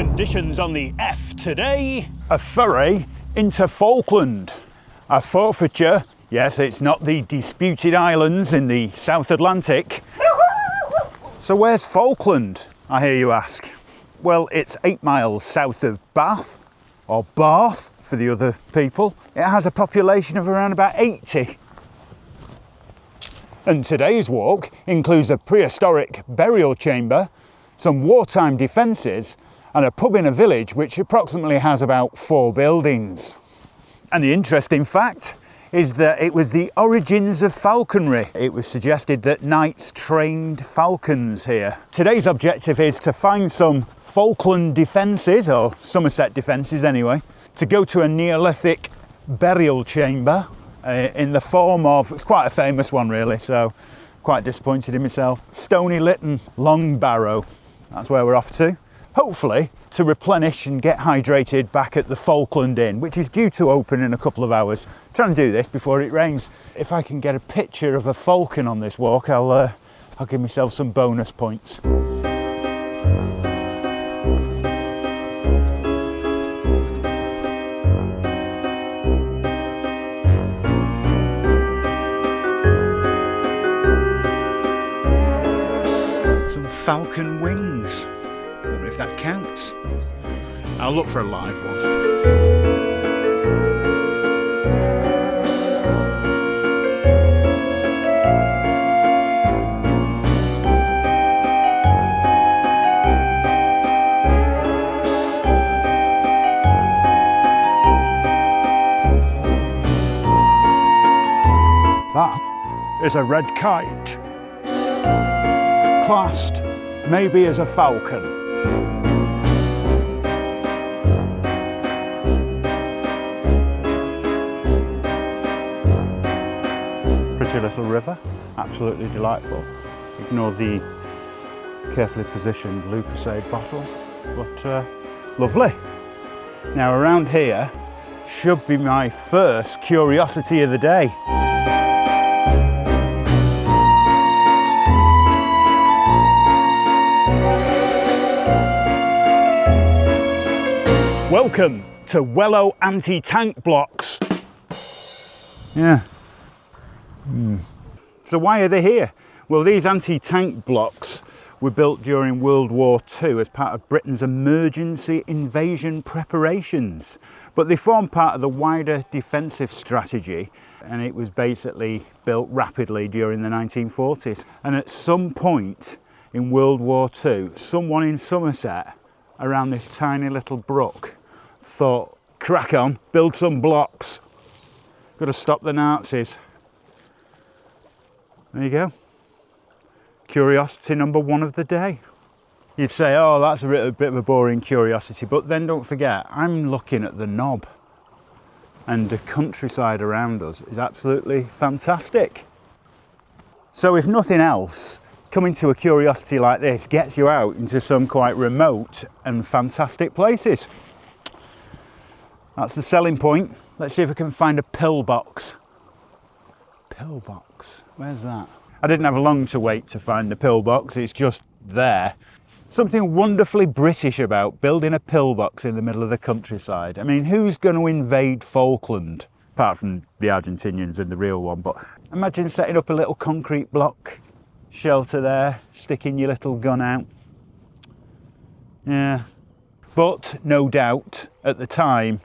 Conditions on the F today. A foray into Falkland. A forfeiture. Yes, it's not the disputed islands in the South Atlantic. So where's Falkland, I hear you ask? Well, it's 8 miles south of Bath, or Bath for the other people. It has a population of around about 80. And today's walk includes a prehistoric burial chamber, some wartime defences, and a pub in a village which approximately has about 4 buildings. And the interesting fact is that it was the origins of falconry. It was suggested that knights trained falcons here. Today's objective is to find some Faulkland defences, or Somerset defences anyway, to go to a Neolithic burial chamber in the form of, it's quite a famous one really, so quite disappointed in myself, Stony Littleton Long Barrow. That's where we're off to. Hopefully to replenish and get hydrated back at the Falkland Inn, which is due to open in a couple of hours. I'm trying to do this before it rains. If I can get a picture of a falcon on this walk, I'll give myself some bonus points. Some falcon wings. Don't know if that counts. I'll look for a live one. That is a red kite, classed maybe as a falcon. Pretty little river, absolutely delightful. Ignore the carefully positioned Lucasade bottle, but lovely. Now around here should be my first curiosity of the day. Welcome to Wellow anti-tank blocks. Yeah. So why are they here? Well, these anti-tank blocks were built during World War II as part of Britain's emergency invasion preparations. But they form part of the wider defensive strategy, and it was basically built rapidly during the 1940s. And at some point in World War II, someone in Somerset around this tiny little brook thought, crack on, build some blocks. Got to stop the Nazis. There you go. Curiosity number 1 of the day. You'd say, oh, that's a bit of a boring curiosity, but then don't forget, I'm looking at the knob, and the countryside around us is absolutely fantastic. So if nothing else, coming to a curiosity like this gets you out into some quite remote and fantastic places. That's the selling point. Let's see if I can find a pillbox. Pillbox, where's that? I didn't have long to wait to find the pillbox, it's just there. Something wonderfully British about building a pillbox in the middle of the countryside. I mean, who's going to invade Falkland? Apart from the Argentinians and the real one, but imagine setting up a little concrete block shelter there, sticking your little gun out. Yeah, but no doubt at the time,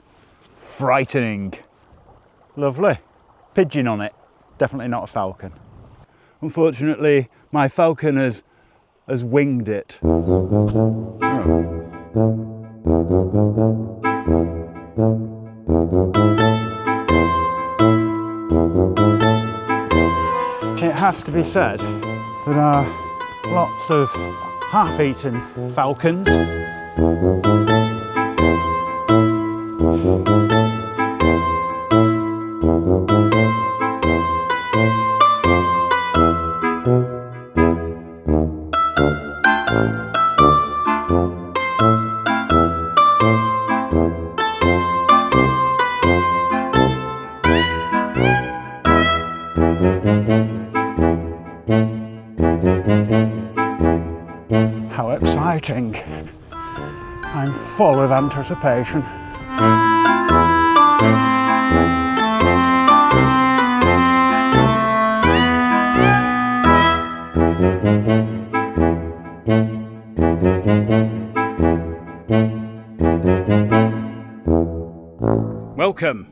frightening. Lovely. Pigeon on it. Definitely not a falcon. Unfortunately, my falcon has winged it. Oh. It has to be said, there are lots of half-eaten falcons. How exciting. I'm full of anticipation. Welcome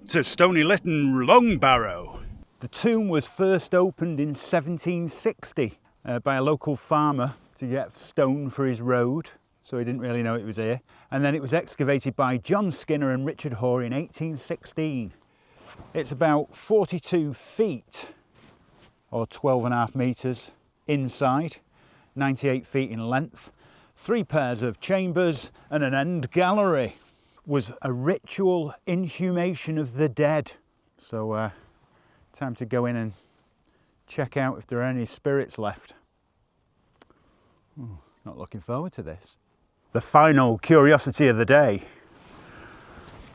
to Stony Littleton Long Barrow. The tomb was first opened in 1760 by a local farmer to get stone for his road, so he didn't really know it was here. And then it was excavated by John Skinner and Richard Hoare in 1816. It's about 42 feet or 12.5 metres inside, 98 feet in length, 3 pairs of chambers and an end gallery. Was a ritual inhumation of the dead. So time to go in and check out if there are any spirits left. Ooh, not looking forward to this. The final curiosity of the day.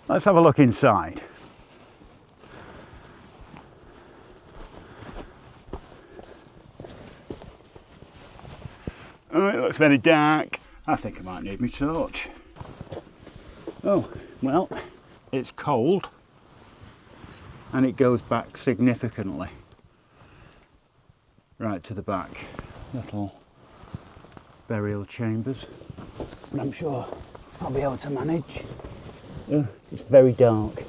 Let's have a look inside. Oh, it looks very dark. I think I might need my torch. Oh, well, it's cold and it goes back significantly right to the back. Little burial chambers, but I'm sure I'll be able to manage. Oh, it's very dark.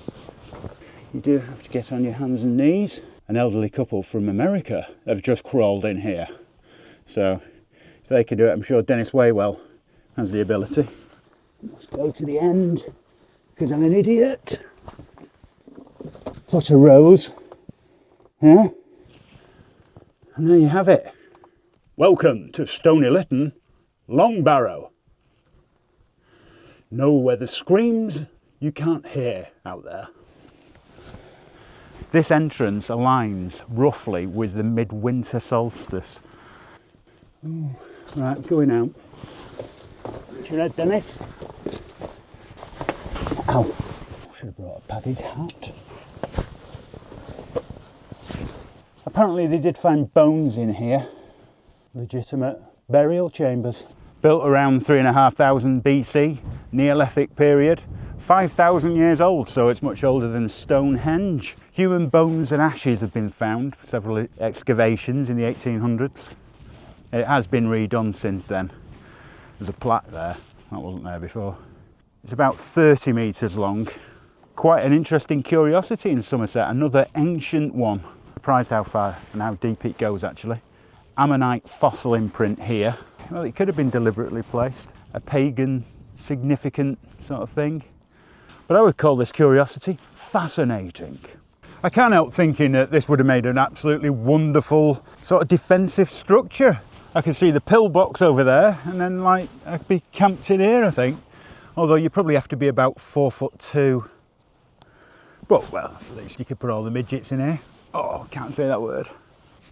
You do have to get on your hands and knees. An elderly couple from America have just crawled in here, so if they can do it, I'm sure Dennis Waywell has the ability. Let's go to the end, because I'm an idiot. Pot of rose, yeah? And there you have it. Welcome to Stony Littleton Long Barrow. No weather screams you can't hear out there. This entrance aligns roughly with the midwinter solstice. Ooh, right, going out. You ready, Dennis? Ow. Should have brought a padded hat. Apparently they did find bones in here. Legitimate burial chambers. Built around 3,500 BC, Neolithic period. 5,000 years old, so it's much older than Stonehenge. Human bones and ashes have been found, several excavations in the 1800s. It has been redone since then. There's a plaque there, that wasn't there before. It's about 30 metres long. Quite an interesting curiosity in Somerset, another ancient one. Surprised how far and how deep it goes actually. Ammonite fossil imprint here. Well, it could have been deliberately placed. A pagan, significant sort of thing. But I would call this curiosity fascinating. I can't help thinking that this would have made an absolutely wonderful sort of defensive structure. I can see the pillbox over there, and then like I'd be camped in here, I think. Although you probably have to be about 4'2". But well, at least you could put all the midgets in here. Oh, can't say that word.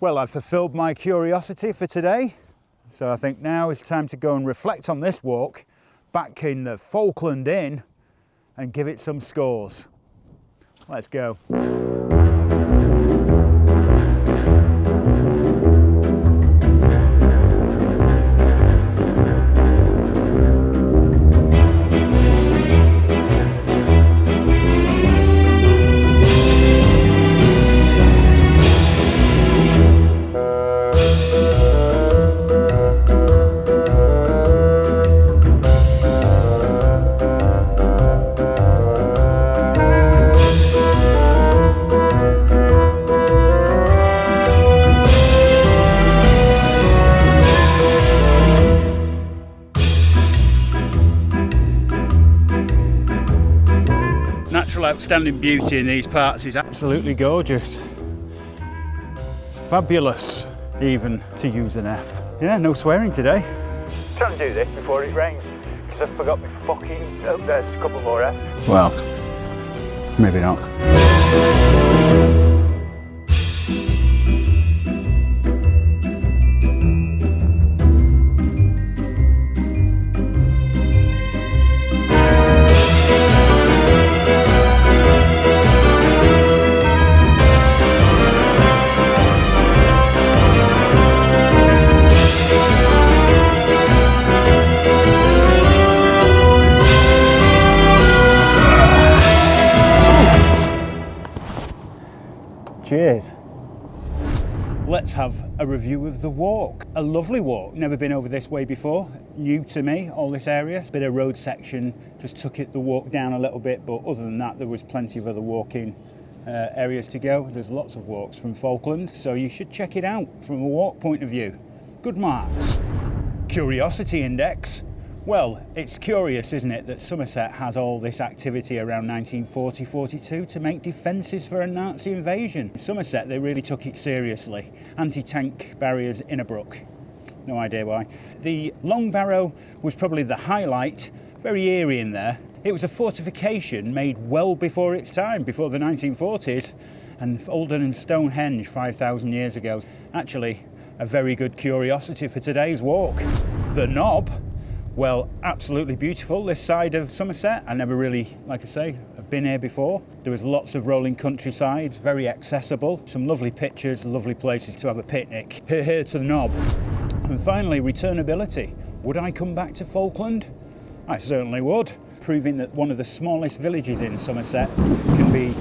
Well, I've fulfilled my curiosity for today. So I think now it's time to go and reflect on this walk back in the Faulkland Inn and give it some scores. Let's go. Outstanding beauty in these parts is absolutely gorgeous. Fabulous, even to use an F. Yeah, no swearing today. I'm trying to do this before it rains because I forgot my fucking... Oh, there's a couple more F's. Well, maybe not. Cheers. Let's have a review of the walk. A lovely walk, never been over this way before. New to me, all this area. Bit of road section, just took the walk down a little bit, but other than that, there was plenty of other walking areas to go. There's lots of walks from Faulkland, so you should check it out from a walk point of view. Good marks. Curiosity index. Well, it's curious, isn't it, that Somerset has all this activity around 1940-42 to make defences for a Nazi invasion. In Somerset, they really took it seriously. Anti-tank barriers in a brook. No idea why. The Long Barrow was probably the highlight, very eerie in there. It was a fortification made well before its time, before the 1940s, and older than Stonehenge 5,000 years ago. Actually, a very good curiosity for today's walk. The Knob. Well, absolutely beautiful, this side of Somerset. I never really, like I say, have been here before. There was lots of rolling countrysides, very accessible. Some lovely pictures, lovely places to have a picnic. Here to the Knob. And finally, returnability. Would I come back to Faulkland? I certainly would. Proving that one of the smallest villages in Somerset can be...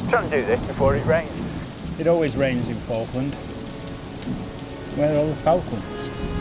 trying to do this before it rains. It always rains in Falkland. Where are all the Falcons?